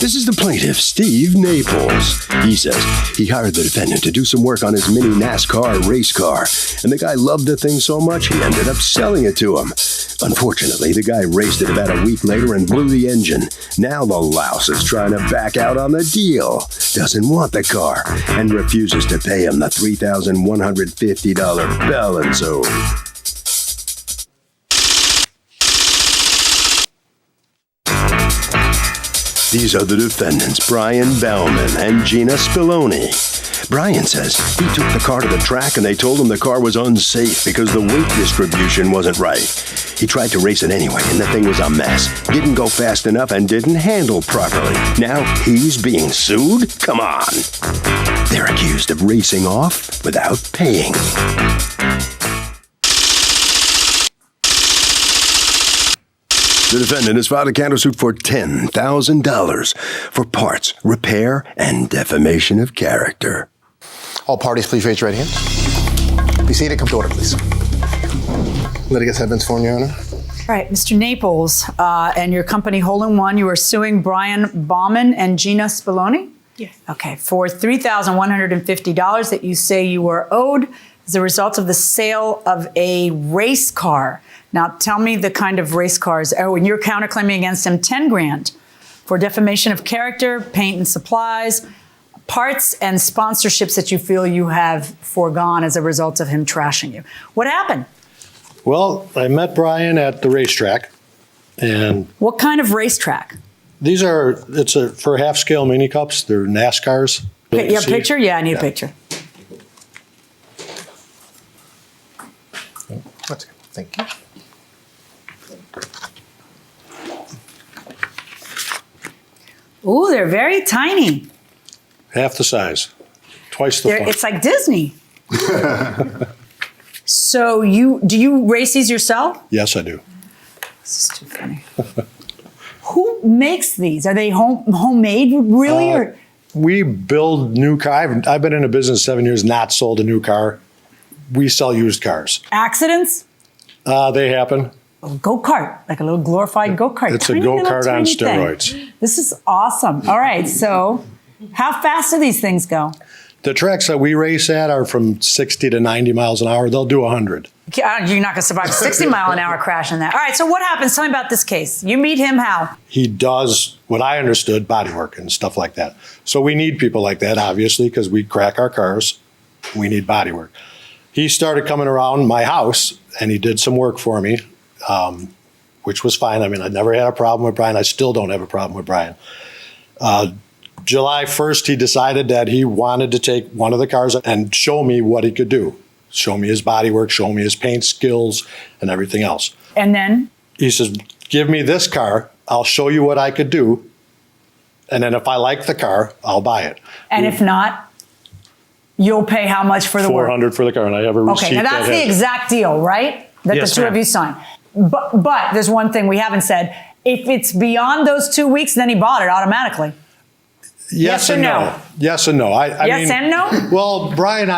This is the plaintiff, Steve Naples. He says he hired the defendant to do some work on his mini NASCAR race car, and the guy loved the thing so much he ended up selling it to him. Unfortunately, the guy raced it about a week later and blew the engine. Now the louse is trying to back out on the deal, doesn't want the car, and refuses to pay him the $3,150 balance owed. These are the defendants, Brian Bauman and Gina Spillone. Brian says he took the car to the track and they told him the car was unsafe because the weight distribution wasn't right. He tried to race it anyway and the thing was a mess. Didn't go fast enough and didn't handle properly. Now he's being sued? Come on. They're accused of racing off without paying. The defendant has filed a countersuit for $10,000 for parts, repair, and defamation of character. All parties, please raise your right hand. Be seated. Come to order, please. Litigants have been sworn, Your Honor. All right, Mr. Naples and your company Hole in One, you are suing Brian Bauman and Gina Spillone? Yes. Okay, for $3,150 that you say you were owed as a result of the sale of a race car. Now, tell me the kind of race cars. Oh, and you're counterclaiming against him $10,000 for defamation of character, paint and supplies, parts and sponsorships that you feel you have foregone as a result of him trashing you. What happened? Well, I met Brian at the racetrack, and What kind of racetrack? it's for half-scale mini cups. They're NASCARs. Okay, you have a picture? Yeah, I need a picture. That's good. Thank you. Ooh, they're very tiny. Half the size, twice the fun. It's like Disney. So do you race these yourself? Yes, I do. This is too funny. Who makes these? Are they homemade, really? Or? We build new cars. I've been in a business 7 years, not sold a new car. We sell used cars. Accidents? They happen. A go-kart, like a little glorified go-kart. It's a Tiny little go-kart on tiny thing. steroids. This is awesome. All right, so how fast do these things go? The tracks that we race at are from 60 to 90 miles an hour. They'll do 100. You're not going to survive a 60-mile-an-hour crash in that. All right, so what happens? Tell me about this case. You meet him how? He does, what I understood, bodywork and stuff like that. So we need people like that, obviously, because we crack our cars. We need bodywork. He started coming around my house, and he did some work for me, which was fine. I mean, I never had a problem with Brian. I still don't have a problem with Brian. July 1st, he decided that he wanted to take one of the cars and show me what he could do. Show me his bodywork, show me his paint skills, and everything else. And then? He says, give me this car. I'll show you what I could do. And then if I like the car, I'll buy it. And if not, you'll pay how much for the work? $400 for the car, and I have a receipt. Okay, now that's the exact deal, right? That Yes, the two of ma'am. you signed. But there's one thing we haven't said. If it's beyond those 2 weeks, then he bought it automatically. Yes or and no? Yes and no. Yes and no? Well, Brian,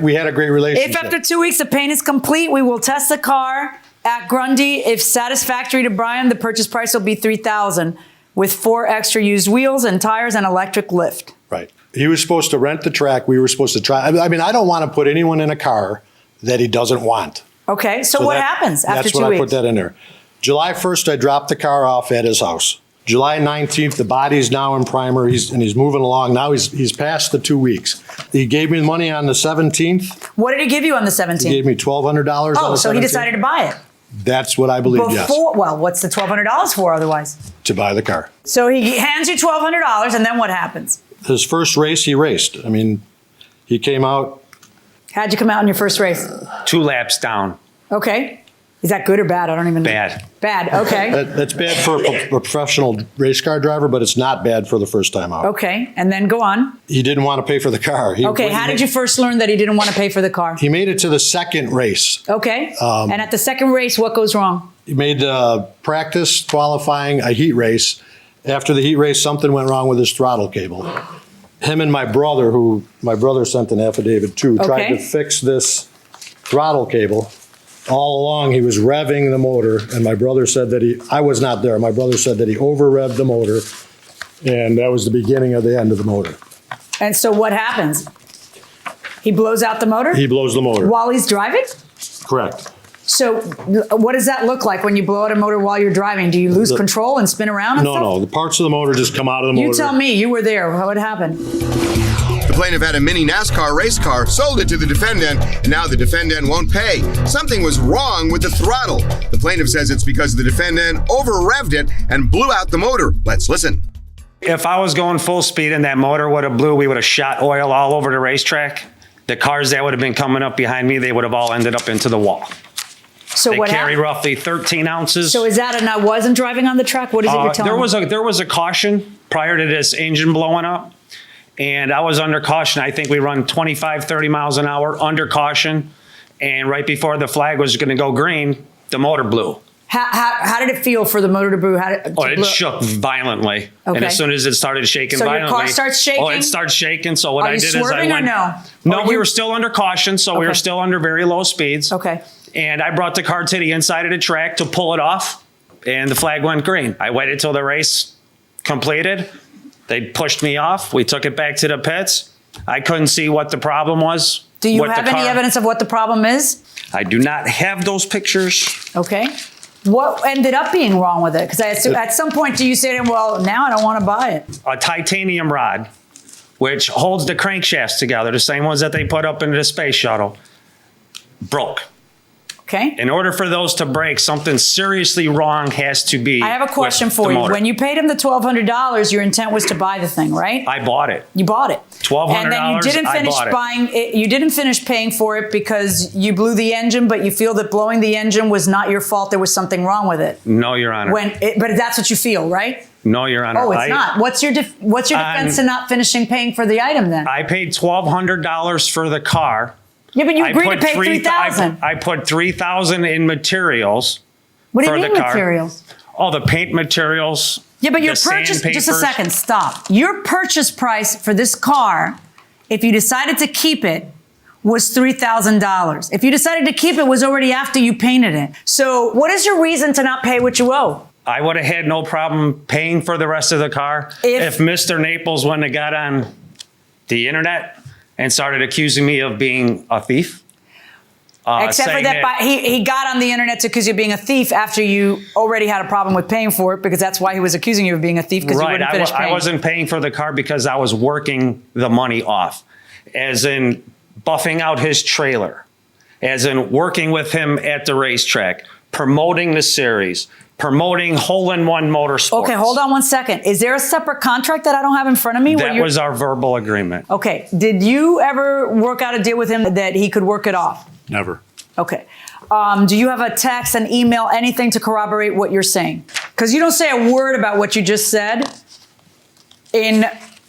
we had a great relationship. If after 2 weeks the paint is complete, we will test the car at Grundy. If satisfactory to Brian, the purchase price will be $3,000 with 4 extra used wheels and tires and electric lift. Right. He was supposed to rent the track. We were supposed to try. I mean, I don't want to put anyone in a car that he doesn't want. Okay, so what happens after 2 weeks? That's what I put that in there. July 1st, I dropped the car off at his house. July 19th, the body's now in primer, and he's moving along. Now he's past the 2 weeks. He gave me the money on the 17th. What did he give you on the 17th? He gave me $1,200 on the 17th. Oh, so he decided to buy it. That's what I believe, yes. Well, what's the $1,200 for otherwise? To buy the car. So he hands you $1,200, and then what happens? His first race, he raced. I mean, he came out. How'd you come out in your first race? 2 laps down. Okay. Is that good or bad? I don't even know. Bad. Bad, okay. That's bad for a professional race car driver, but it's not bad for the first time out. Okay, and then go on. He didn't want to pay for the car. Okay, how did you first learn that he didn't want to pay for the car? He made it to the second race. Okay, and at the second race, what goes wrong? He made practice qualifying a heat race. After the heat race, something went wrong with his throttle cable. Him and my brother, who my brother sent an affidavit to, tried to fix this throttle cable. All along, he was revving the motor, and my brother said that I was not there. My brother said that he over-revved the motor, And that was the beginning of the end of the motor. And so what happens? He blows out the motor? He blows the motor. While he's driving? Correct. So what does that look like when you blow out a motor while you're driving? Do you lose control and spin around and stuff? No. The parts of the motor just come out of the motor. You tell me. You were there. What happened? The plaintiff had a mini NASCAR race car, sold it to the defendant, and now the defendant won't pay. Something was wrong with the throttle. The plaintiff says it's because the defendant over-revved it and blew out the motor. Let's listen. If I was going full speed and that motor would have blew, we would have shot oil all over the racetrack. The cars that would have been coming up behind me, they would have all ended up into the wall. So They what carry happened? roughly 13 ounces. So is that and I wasn't driving on the track? What is it you're telling me? There was a caution prior to this engine blowing up. And I was under caution. I think we run 25, 30 miles an hour under caution. And right before the flag was going to go green, the motor blew. How did it feel for the motor to blow? It shook violently. Okay. And as soon as it started shaking So your violently. car starts shaking? Oh, it starts shaking. So what Are I you did is I swerving or went. no? No, Or we you- were still under caution. So we Okay. were still under very low speeds. Okay. And I brought the car to the inside of the track to pull it off. And the flag went green. I waited till the race completed. They pushed me off. We took it back to the pits. I couldn't see what the problem was. Do you with the have any car. evidence of what the problem is? I do not have those pictures. Okay. What ended up being wrong with it? Because at some point, do you say to him, well, now I don't want to buy it? A titanium rod, which holds the crankshafts together, the same ones that they put up into the space shuttle, broke. Okay. In order for those to break, something seriously wrong has to be. I have a question with for the you. motor. When you paid him the $1,200, your intent was to buy the thing, right? I bought it. You bought it. $1,200, And then you didn't I finish bought it. buying it. You didn't finish paying for it because you blew the engine, but you feel that blowing the engine was not your fault. There was something wrong with it. No, Your Honor. But that's what you feel, right? No, Your Honor. Oh, it's not. What's your defense in not finishing paying for the item then? I paid $1,200 for the car. Yeah, but you I agreed to put pay $3,000. I put $3,000 in materials. What do you for mean the car. materials? All the paint materials. Yeah, but your the purchase, just a sandpapers. second, stop. Your purchase price for this car, if you decided to keep it, was $3,000. If you decided to keep it, was already after you painted it. So what is your reason to not pay what you owe? I would have had no problem paying for the rest of the car if Mr. Naples wouldn't have got on the internet and started accusing me of being a thief. Except for saying that, he got on the internet to accuse you of being a thief after you already had a problem with paying for it, because that's why he was accusing you of being a thief, because you wouldn't finish paying. I wasn't paying for the car because I was working the money off, as in buffing out his trailer, as in working with him at the racetrack, promoting the series, promoting hole-in-one motorsports. Okay, hold on one second. Is there a separate contract that I don't have in front of me? That was our verbal agreement. Okay. Did you ever work out a deal with him that he could work it off? Never. Okay. Do you have a text, an email, anything to corroborate what you're saying? Because you don't say a word about what you just said in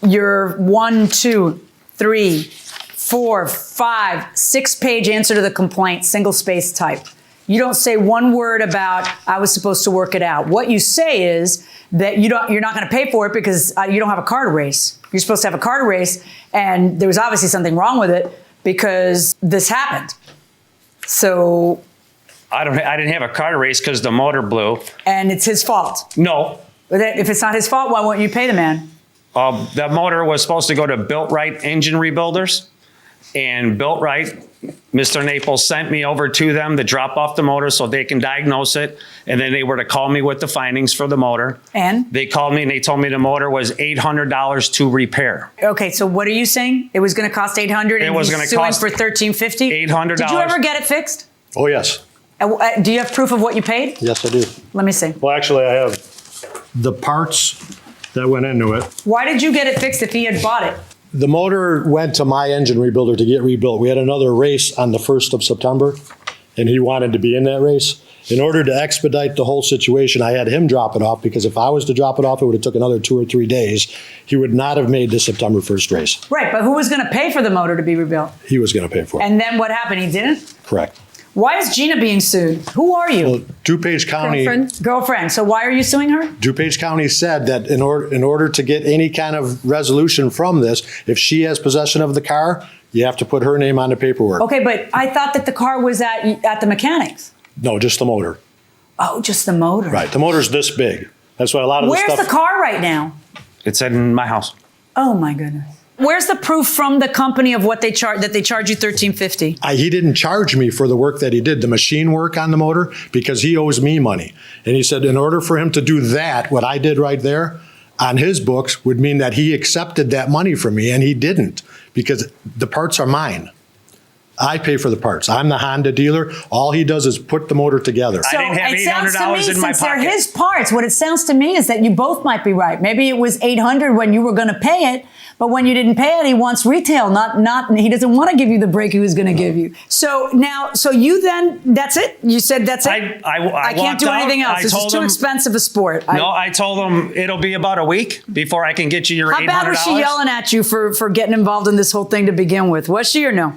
your 1, 2, 3, 4, 5, 6-page answer to the complaint, single space type. You don't say one word about I was supposed to work it out. What you say is that you're not going to pay for it because you don't have a car to race. You're supposed to have a car to race, and there was obviously something wrong with it because this happened. So I didn't have a car to race because the motor blew. And it's his fault. No. But if it's not his fault, why won't you pay the man? That motor was supposed to go to Built Right Engine Rebuilders, and Built Right, Mr. Naples sent me over to them to drop off the motor so they can diagnose it, and then they were to call me with the findings for the motor. And? They called me and they told me the motor was $800 to repair. Okay, so what are you saying? It was going to cost $800 and was he's gonna suing cost for $1,350? $800. Did you ever get it fixed? Oh, yes. Do you have proof of what you paid? Yes, I do. Let me see. Well, actually, I have the parts that went into it. Why did you get it fixed if he had bought it? The motor went to my engine rebuilder to get rebuilt. We had another race on the 1st of September, and he wanted to be in that race. In order to expedite the whole situation, I had him drop it off, because if I was to drop it off, it would have took another 2 or 3 days. He would not have made the September 1st race. Right, but who was going to pay for the motor to be rebuilt? He was going to pay for it. And then what happened? He didn't? Correct. Why is Gina being sued? Who are you? Well, DuPage County. Girlfriend. So why are you suing her? DuPage County said that in order to get any kind of resolution from this, if she has possession of the car, you have to put her name on the paperwork. Okay, but I thought that the car was at the mechanics. No, just the motor. Oh, just the motor. Right. The motor's this big. That's why a lot of Where's the stuff. the car right now? It's in my house. Oh my goodness. Where's the proof from the company of what they charge, that they charge you $1,350? He didn't charge me for the work that he did, the machine work on the motor, because he owes me money. And he said in order for him to do that, what I did right there on his books would mean that he accepted that money from me, and he didn't, because the parts are mine. I pay for the parts. I'm the Honda dealer. All he does is put the motor together. I didn't have $800 in my Since they're pocket. his parts, what it sounds to me is that you both might be right. Maybe it was $800 when you were going to pay it, but when you didn't pay it, he wants retail. Not. He doesn't want to give you the break he was going to give you. So now, you then, that's it. You said that's it. I can't do walked anything out. else. This is too expensive a sport. I told him it'll be about a week before I can get you your $800. How bad was she yelling at you for getting involved in this whole thing to begin with? Was she or no?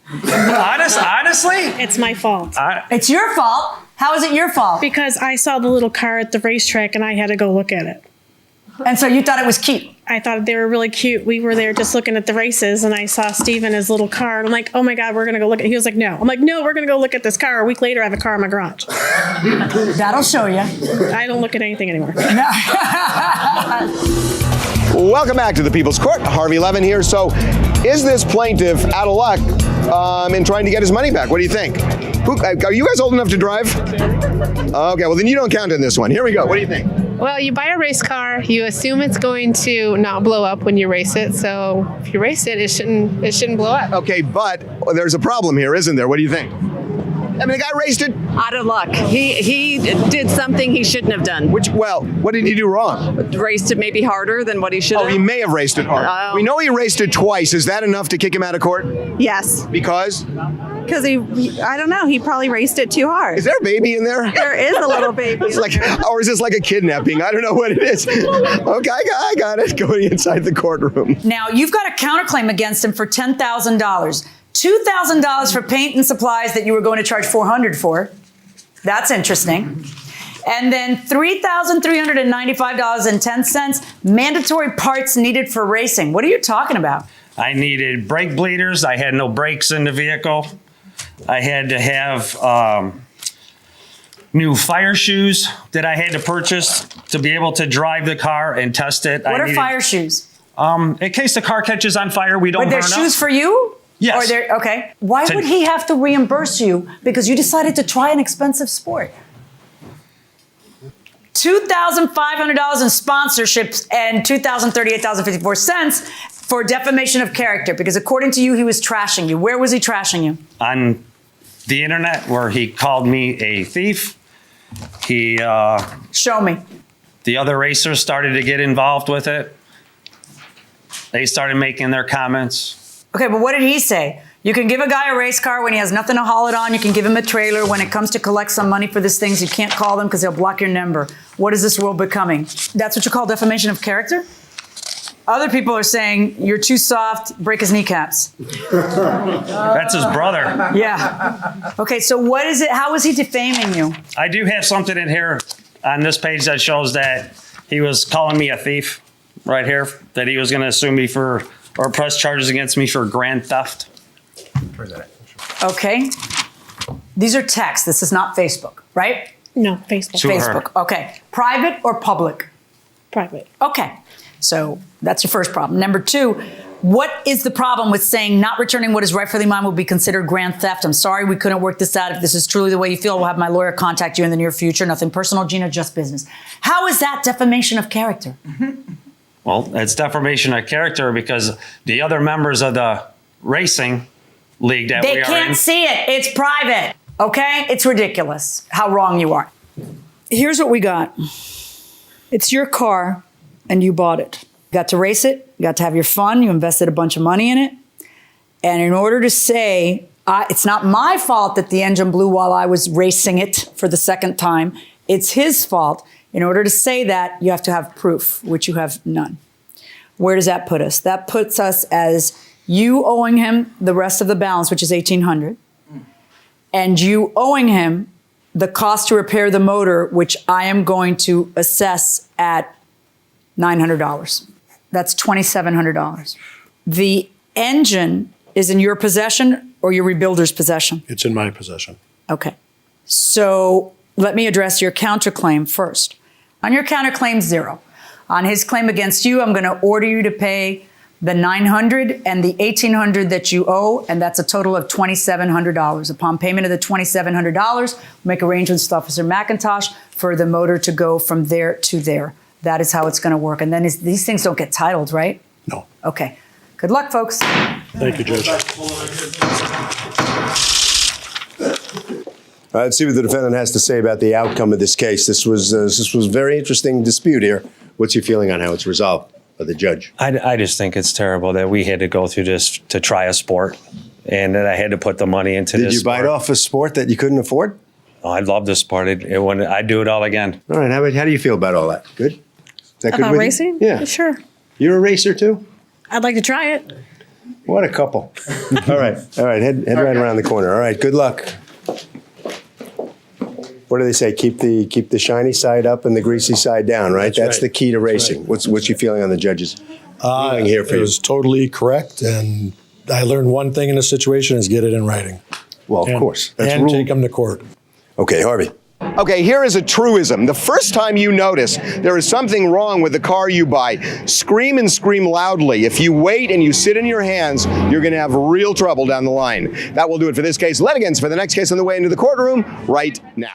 Honestly, It's my fault. It's your fault. How is it your fault? Because I saw the little car at the racetrack and I had to go look at it. And so you thought it was cute. I thought they were really cute. We were there just looking at the races and I saw Steve in his little car and I'm like, oh my God, we're going to go look at it. He was like, no. I'm like, no, we're going to go look at this car. A week later, I have a car in my garage. That'll show you. I don't look at anything anymore. Welcome back to the People's Court. Harvey Levin here. So, is this plaintiff out of luck in trying to get his money back? What do you think? Are you guys old enough to drive? Okay, well then you don't count in this one. Here we go. What do you think? Well, you buy a race car, you assume it's going to not blow up when you race it. So if you race it, it shouldn't blow up. Okay, but there's a problem here, isn't there? What do you think? I mean, the guy raced it. Out of luck. He did something he shouldn't have done. What did he do wrong? Raced it maybe harder than what he should have. Oh, he may have raced it hard. We know he raced it twice. Is that enough to kick him out of court? Yes. Because? Because I don't know, he probably raced it too hard. Is there a baby in there? There is a little baby. It's like, or is this like a kidnapping? I don't know what it is. Okay, I got it. Going inside the courtroom. Now, you've got a counterclaim against him for $10,000. $2,000 for paint and supplies that you were going to charge $400 for. That's interesting. And then $3,395.10 mandatory parts needed for racing. What are you talking about? I needed brake bleeders. I had no brakes in the vehicle. I had to have new fire shoes that I had to purchase to be able to drive the car and test it. What are fire shoes? In case the car catches on fire, we don't burn up. But they're shoes for you? Yes. Okay. Why would he have to reimburse you because you decided to try an expensive sport? $2,500 in sponsorships and $2,038.54 for defamation of character, because according to you, he was trashing you. Where was he trashing you? On the internet, where he called me a thief. He Show me. The other racers started to get involved with it. They started making their comments. Okay, but what did he say? You can give a guy a race car when he has nothing to haul it on. You can give him a trailer. When it comes to collect some money for these things, you can't call them because they'll block your number. What is this world becoming? That's what you call defamation of character? Other people are saying, you're too soft, break his kneecaps. That's his brother. Yeah. Okay, so what is it? How is he defaming you? I do have something in here on this page that shows that he was calling me a thief right here, that he was going to sue me for, or press charges against me for grand theft. Okay. These are texts. This is not Facebook, right? No, Facebook. Facebook. Okay. Private or public? Private. Okay. So that's your first problem. Number two, what is the problem with saying not returning what is rightfully mine will be considered grand theft? I'm sorry we couldn't work this out. If this is truly the way you feel, we'll have my lawyer contact you in the near future. Nothing personal, Gina, just business. How is that defamation of character? Well, it's defamation of character because the other members of the racing league that we are in. They can't see it. It's private. Okay? It's ridiculous how wrong you are. Here's what we got. It's your car and you bought it. You got to race it. You got to have your fun. You invested a bunch of money in it. And in order to say, it's not my fault that the engine blew while I was racing it for the second time, it's his fault. In order to say that, you have to have proof, which you have none. Where does that put us? That puts us as you owing him the rest of the balance, which is $1,800, and you owing him the cost to repair the motor, which I am going to assess at $900. That's $2,700. The engine is in your possession or your rebuilder's possession? It's in my possession. Okay. So let me address your counterclaim first. On your counterclaim 0, On his claim against you, I'm going to order you to pay the $900 and the $1,800 that you owe, and that's a total of $2,700. Upon payment of the $2,700, we'll make arrangements with Officer McIntosh for the motor to go from there to there. That is how it's going to work. And then these things don't get titled, right? No. Okay. Good luck, folks. Thank you, Judge. Let's see what the defendant has to say about the outcome of this case. This was a very interesting dispute here. What's your feeling on how it's resolved by the judge? I just think it's terrible that we had to go through this to try a sport, and that I had to put the money into this. Did you bite off a sport that you couldn't afford? Oh, I love this sport. I'd do it all again. All right. How do you feel about all that? Good? Is that good About with racing? you? Yeah. Sure. You're a racer too? I'd like to try it. What a couple. All right. Head right around the corner. All right. Good luck. What do they say? Keep the shiny side up and the greasy side down, right? That's the key to racing. What's your feeling on the judge's ruling here for It you? was totally correct, and I learned one thing in this situation is get it in writing. Well, of course. That's and rule. take them to court. Okay, Harvey. Okay, here is a truism. The first time you notice there is something wrong with the car you buy, scream and scream loudly. If you wait and you sit in your hands, you're going to have real trouble down the line. That will do it for this case. Litigants for the next case on the way into the courtroom right now.